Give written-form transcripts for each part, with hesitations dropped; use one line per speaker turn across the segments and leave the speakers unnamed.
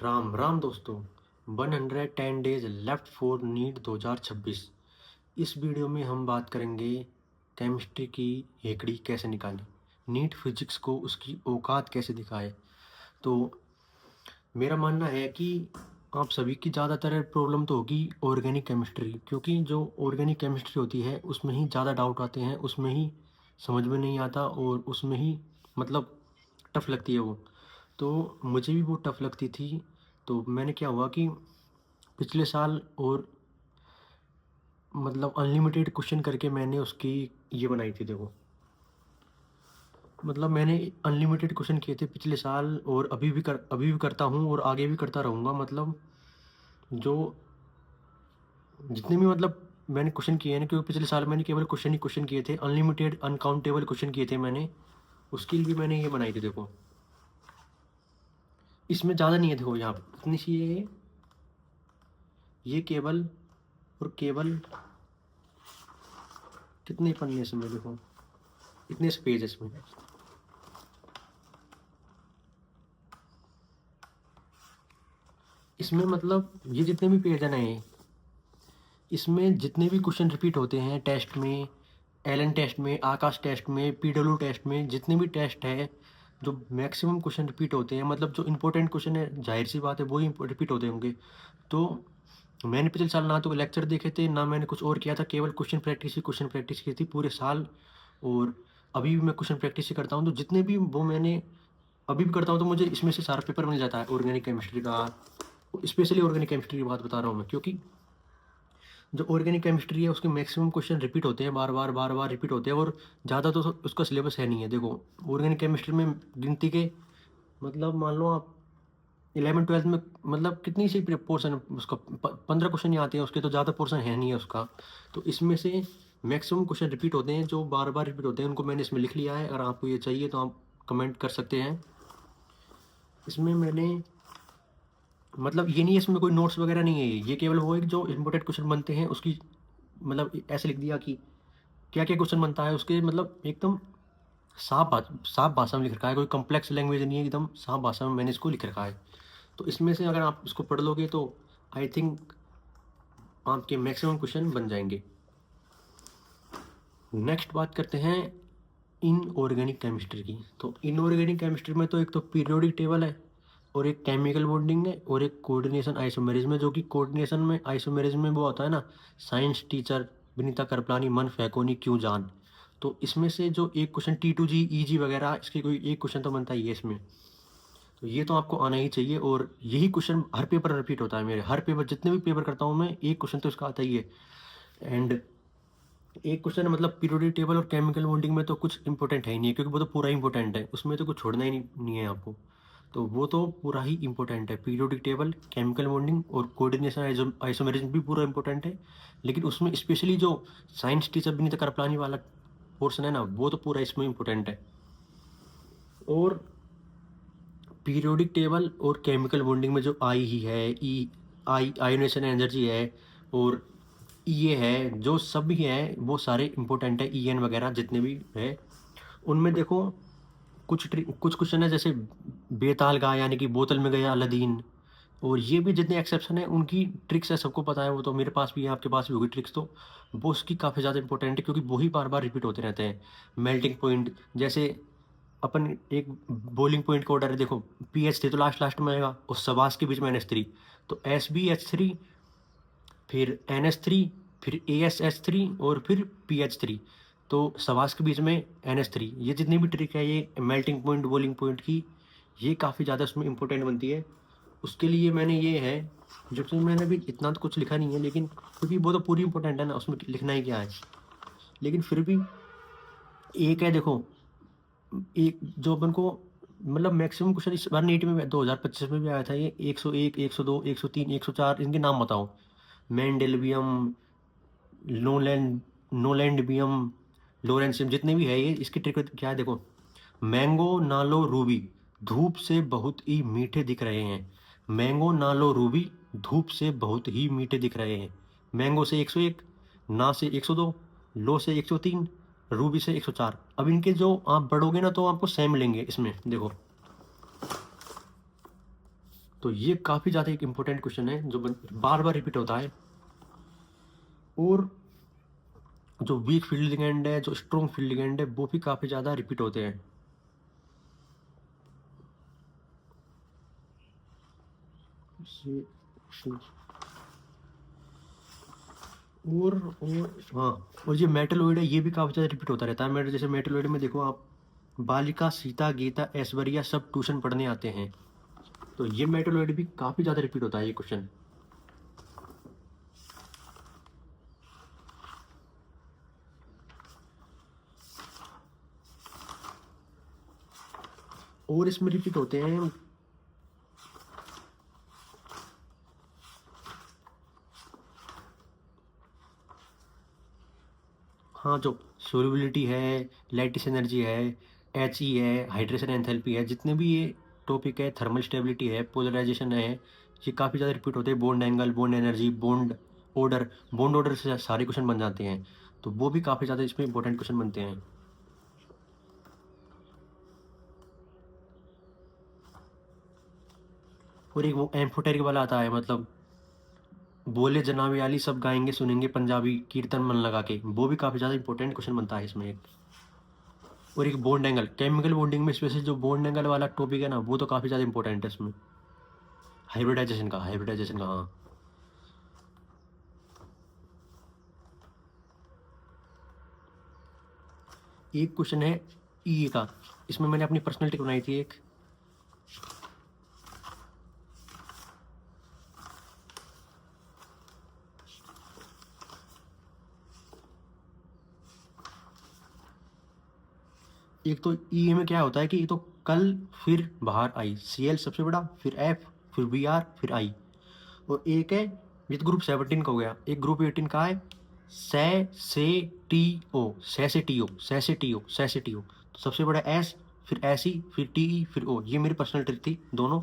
राम राम दोस्तों। 110 days left for NEET 2026। इस video में हम बात करेंगे केमिस्ट्री की हेकड़ी कैसे निकालें, नीट फिजिक्स को उसकी औकात कैसे दिखाए। तो मेरा मानना है कि आप सभी की ज़्यादातर प्रॉब्लम तो होगी ऑर्गेनिक केमिस्ट्री, क्योंकि जो ऑर्गेनिक केमिस्ट्री होती है उसमें ही ज़्यादा डाउट आते हैं, उसमें ही समझ में नहीं आता और उसमें ही मतलब टफ लगती है वो। तो मुझे भी वो टफ लगती थी। तो मैंने क्या हुआ कि पिछले साल और मतलब अनलिमिटेड क्वेश्चन करके मैंने उसकी ये बनाई थी। देखो, मतलब मैंने अनलिमिटेड क्वेश्चन किए थे पिछले साल और अभी भी करता हूँ और आगे भी करता रहूँगा। मतलब जो जितने भी मतलब मैंने क्वेश्चन किए हैं ना, क्योंकि पिछले साल मैंने केवल क्वेश्चन ही क्वेश्चन किए थे, अनलिमिटेड अनकाउंटेबल क्वेश्चन किए थे मैंने। उसके लिए मैंने ये बनाई थी। देखो, इसमें ज़्यादा नहीं है। देखो यहाँ पे इतनी सी ये केवल और केवल कितने पन्ने इसमें, देखो इतने से पेज है इसमें। इसमें मतलब ये जितने भी पेज है ना, इसमें जितने भी क्वेश्चन रिपीट होते हैं टेस्ट में, एलन टेस्ट में, आकाश टेस्ट में, पीडब्ल्यू टेस्ट में, जितने भी टेस्ट है, जो मैक्सिमम क्वेश्चन रिपीट होते हैं, मतलब जो इंपॉर्टेंट क्वेश्चन है, जाहिर सी बात है वो ही रिपीट होते होंगे। तो मैंने पिछले साल ना तो लेक्चर देखे थे, ना मैंने कुछ और किया था, केवल क्वेश्चन प्रैक्टिस की थी पूरे साल। और अभी भी मैं क्वेश्चन प्रैक्टिस ही करता हूँ। तो जितने भी वो मैंने अभी भी करता हूँ, तो मुझे इसमें से सारा पेपर मिल जाता है ऑर्गेनिक केमिस्ट्री का। स्पेशली ऑर्गेनिक केमिस्ट्री की बात बता रहा हूँ मैं, क्योंकि जो ऑर्गेनिक केमिस्ट्री है उसके मैक्सिमम क्वेश्चन रिपीट होते हैं, बार बार रिपीट होते हैं, और ज़्यादा तो उसका सिलेबस है नहीं है। देखो, ऑर्गेनिक केमिस्ट्री में गिनती के मतलब मान लो आप 11वीं 12वीं में मतलब कितनी सी पोर्शन उसका 15 क्वेश्चन ही आते हैं उसके, तो ज़्यादा पोर्शन है नहीं है उसका। तो इसमें से मैक्सिमम क्वेश्चन रिपीट होते हैं, जो बार बार रिपीट होते हैं, उनको मैंने इसमें लिख लिया है। अगर आपको ये चाहिए तो आप कमेंट कर सकते हैं। इसमें मैंने मतलब ये नहीं है, इसमें कोई नोट्स वगैरह नहीं है, ये केवल वो है कि जो इंपॉर्टेंट क्वेश्चन बनते हैं उसकी मतलब ऐसे लिख दिया कि क्या क्या क्वेश्चन बनता है उसके, मतलब एकदम साफ भाषा में लिख रखा है। कोई कॉम्प्लेक्स लैंग्वेज नहीं है, एकदम साफ भाषा में मैंने इसको लिख रखा है। तो इसमें से अगर आप इसको पढ़ लोगे तो आई थिंक आपके मैक्सिमम क्वेश्चन बन जाएंगे। नेक्स्ट बात करते हैं इनऑर्गेनिक केमिस्ट्री की। तो इनऑर्गेनिक केमिस्ट्री में तो एक तो पीरियोडिक टेबल है, और एक केमिकल बॉन्डिंग है, और एक कोऑर्डिनेशन आइसोमेरिज्म है। जो कि कोऑर्डिनेशन में आइसोमेरिज्म में वो होता है ना, साइंस टीचर विनीता करपलानी मन फैकोनी क्यों जान। तो इसमें से जो एक क्वेश्चन T2G EG वगैरह, इसके कोई एक क्वेश्चन तो बनता ही है इसमें। तो ये तो आपको आना ही चाहिए, और यही क्वेश्चन हर पेपर रिपीट होता है मेरे। हर पेपर जितने भी पेपर करता हूँ मैं, एक क्वेश्चन तो इसका आता ही है। एंड एक क्वेश्चन मतलब पीरियोडिक टेबल और केमिकल बॉन्डिंग में तो कुछ इंपॉर्टेंट है ही नहीं है, क्योंकि वो तो पूरा इंपॉर्टेंट है, उसमें तो कुछ छोड़ना ही नहीं है आपको। तो वो तो पूरा ही इंपॉर्टेंट है, पीरियोडिक टेबल, केमिकल बॉन्डिंग और कोऑर्डिनेशन आइसोमेरिज्म भी पूरा इंपॉर्टेंट है। लेकिन उसमें स्पेशली जो साइंस टीचर विनीत करपलानी वाला पोर्शन है ना, वो तो पूरा इसमें इंपॉर्टेंट है। और पीरियोडिक टेबल और केमिकल बॉन्डिंग में जो आई ही है, ई आई आयोनेशन एनर्जी है, और ये है, जो सब भी है वो सारे इंपॉर्टेंट है। EN वगैरह जितने भी है उनमें देखो कुछ क्वेश्चन है, जैसे बेताल गाय यानी कि बोतल में गया अलादीन। और ये भी जितने एक्सेप्शन है उनकी ट्रिक्स है, सबको पता है। वो तो मेरे पास भी है, आपके पास भी होगी ट्रिक्स। तो वो उसकी काफ़ी ज़्यादा इंपॉर्टेंट है, क्योंकि वही बार बार रिपीट होते रहते हैं। मेल्टिंग पॉइंट, जैसे अपन एक बॉइलिंग पॉइंट का ऑर्डर है, देखो PH3 तो लास्ट लास्ट में आएगा, और सबास के बीच में NH3। तो SbH3, फिर NH3, फिर ASH3, और फिर PH3। तो सवास के बीच में NH3। ये जितनी भी ट्रिक है, ये मेल्टिंग पॉइंट बॉइलिंग पॉइंट की, ये काफ़ी ज़्यादा उसमें इंपॉर्टेंट बनती है। उसके लिए मैंने ये है, जब से मैंने अभी इतना तो कुछ लिखा नहीं है, लेकिन क्योंकि वो तो पूरी इंपॉर्टेंट है ना, उसमें लिखना ही क्या है। लेकिन फिर भी एक है, देखो एक जो अपन को मतलब मैक्सिमम क्वेश्चन इस बार नीट में 2025 में भी आया था, ये 101, 102, 103, 104, इनके नाम बताओ। मेंडेलवियम, नोलैंड नोलैंडबियम, लोरेंसियम, जितने भी है ये, इसकी ट्रिक क्या है। देखो, मैंगो नालो रूबी धूप से बहुत ही मीठे दिख रहे हैं। मैंगो नालो रूबी धूप से बहुत ही मीठे दिख रहे हैं। मैंगो से 101, ना से 102, लो से 103, रूबी से 104। अब इनके जो आप बढ़ोगे ना, तो आपको सेम मिलेंगे इसमें। देखो, तो ये काफ़ी ज़्यादा एक इम्पोर्टेंट क्वेश्चन है जो बार बार रिपीट होता है। और जो वीक फील्ड लिगेंड है, जो स्ट्रॉन्ग फील्ड लिगेंड है, वो भी काफ़ी ज़्यादा रिपीट होते हैं। हाँ, और ये मेटलोइड है, ये भी काफ़ी ज़्यादा रिपीट होता रहता है। मेरे जैसे मेटलोइड में देखो आप, बालिका, सीता, गीता, ऐश्वर्या सब ट्यूशन पढ़ने आते हैं। तो ये मेटलोइड भी काफ़ी ज़्यादा रिपीट होता है ये क्वेश्चन। और इसमें रिपीट होते हैं हाँ, जो सोल्युबिलिटी है, लैटिस एनर्जी है, एच ई है, हाइड्रेशन एंथैल्पी है, जितने भी ये टॉपिक है, थर्मल स्टेबिलिटी है, पोलराइजेशन है, ये काफ़ी ज़्यादा रिपीट होते हैं। Bond angle, bond energy, bond order से सारे क्वेश्चन बन जाते हैं। तो वो भी काफ़ी ज़्यादा इसमें इंपॉर्टेंट क्वेश्चन बनते हैं। और एक वो एम्फोटेरिक वाला आता है, मतलब बोले जनाबे आली सब गाएंगे सुनेंगे पंजाबी कीर्तन मन लगा के, वो भी काफ़ी ज़्यादा इंपॉर्टेंट क्वेश्चन बनता है इसमें एक। और एक बॉन्ड एंगल, केमिकल बॉन्डिंग में स्पेशली जो बॉन्ड एंगल वाला टॉपिक है ना, वो तो काफ़ी ज़्यादा इंपॉर्टेंट है इसमें। हाइब्रिडाइजेशन का हाँ। एक क्वेश्चन है ई का, इसमें मैंने अपनी पर्सनल टिक बनाई थी एक। एक तो ई में क्या होता है कि ये तो कल फिर बाहर आई, Cl सबसे बड़ा, फिर F, फिर Br, फिर I। और एक है, ये तो ग्रुप 17 का हो गया। एक ग्रुप 18 का है से टी ओ। तो सबसे बड़ा S, फिर SE, फिर TE, फिर O। ये मेरी पर्सनल ट्रिक थी दोनों।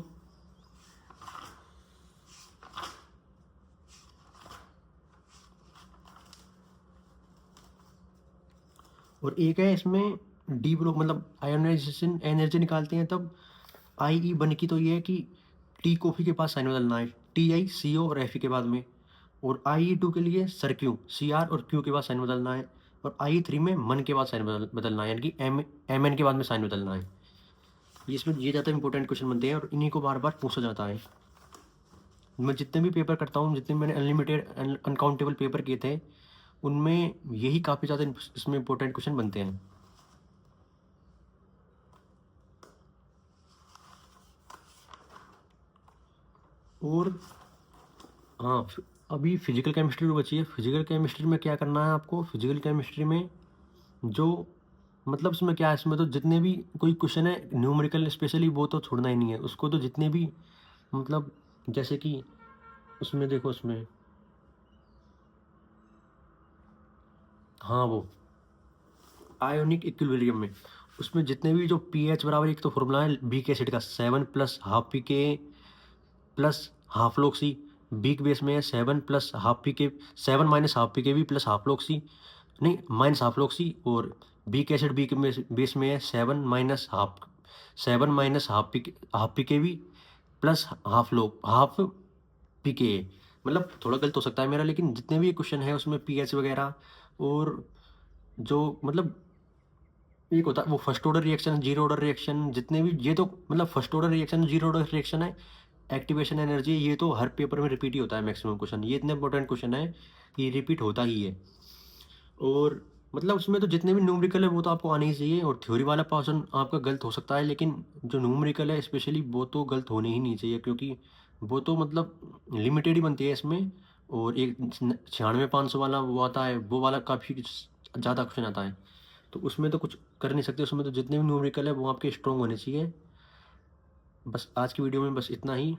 और एक है इसमें डी ब्लॉक, मतलब आयोनाइजेशन एनर्जी निकालते हैं तब IE बन की। तो ये है कि टी कॉफी के पास साइन बदलना है, TiCO और Fe के बाद में। और IE2 के लिए सर क्यू, CR और Q के बाद साइन बदलना है। और IE3 में मन के बाद साइन बदलना है, यानी कि MN के बाद में साइन बदलना है। ये इसमें ये ज़्यादा इंपॉर्टेंट क्वेश्चन बनते हैं और इन्हीं को बार बार पूछा जाता है। मैं जितने भी पेपर करता हूँ, जितने मैंने अनलिमिटेड अनकाउंटेबल पेपर किए थे, उनमें यही काफ़ी ज़्यादा इसमें इंपॉर्टेंट क्वेश्चन बनते हैं। और हाँ, अभी फिजिकल केमिस्ट्री बची है। फिजिकल केमिस्ट्री में क्या करना है आपको, फिजिकल केमिस्ट्री में जो मतलब इसमें क्या है, इसमें तो जितने भी कोई क्वेश्चन है न्यूमेरिकल स्पेशली, वो तो छोड़ना ही नहीं है उसको। तो जितने भी मतलब जैसे कि उसमें देखो, उसमें हाँ, वो आयोनिक इक्विलिब्रियम में, उसमें जितने भी जो pH बराबर, एक तो फॉर्मूला है बीक एसिड का 7 प्लस हाफ पी के plus half log c. Beak base में है 7 प्लस हाफ पी के, 7 माइनस हाफ पी के भी प्लस हाफ लॉग सी, नहीं माइनस हाफ लॉग सी। और बीक एसिड बीक बेस में है 7 माइनस हाफ पी के भी प्लस हाफ पी के। मतलब थोड़ा गलत हो सकता है मेरा, लेकिन जितने भी क्वेश्चन है उसमें pH वगैरह, और जो मतलब एक होता है वो first order reaction, zero order reaction, जितने भी ये तो मतलब first order reaction, zero order reaction है, एक्टिवेशन एनर्जी, ये तो हर पेपर में रिपीट ही होता है मैक्सिमम क्वेश्चन। ये इतना इंपॉर्टेंट क्वेश्चन है कि रिपीट होता ही है। और मतलब उसमें तो जितने भी न्यूमेरिकल है वो तो आपको आने ही चाहिए। और थ्योरी वाला पोर्शन आपका गलत हो सकता है, लेकिन जो न्यूमेरिकल है स्पेशली, वो तो गलत होने ही नहीं चाहिए, क्योंकि वो तो मतलब लिमिटेड ही बनती है इसमें। और एक 96-500 वाला वो आता है, वो वाला काफ़ी ज़्यादा क्वेश्चन आता है। तो उसमें तो कुछ कर नहीं सकते, उसमें तो जितने भी न्यूमेरिकल है वो आपके स्ट्रॉन्ग होने चाहिए। बस आज की वीडियो में बस इतना ही।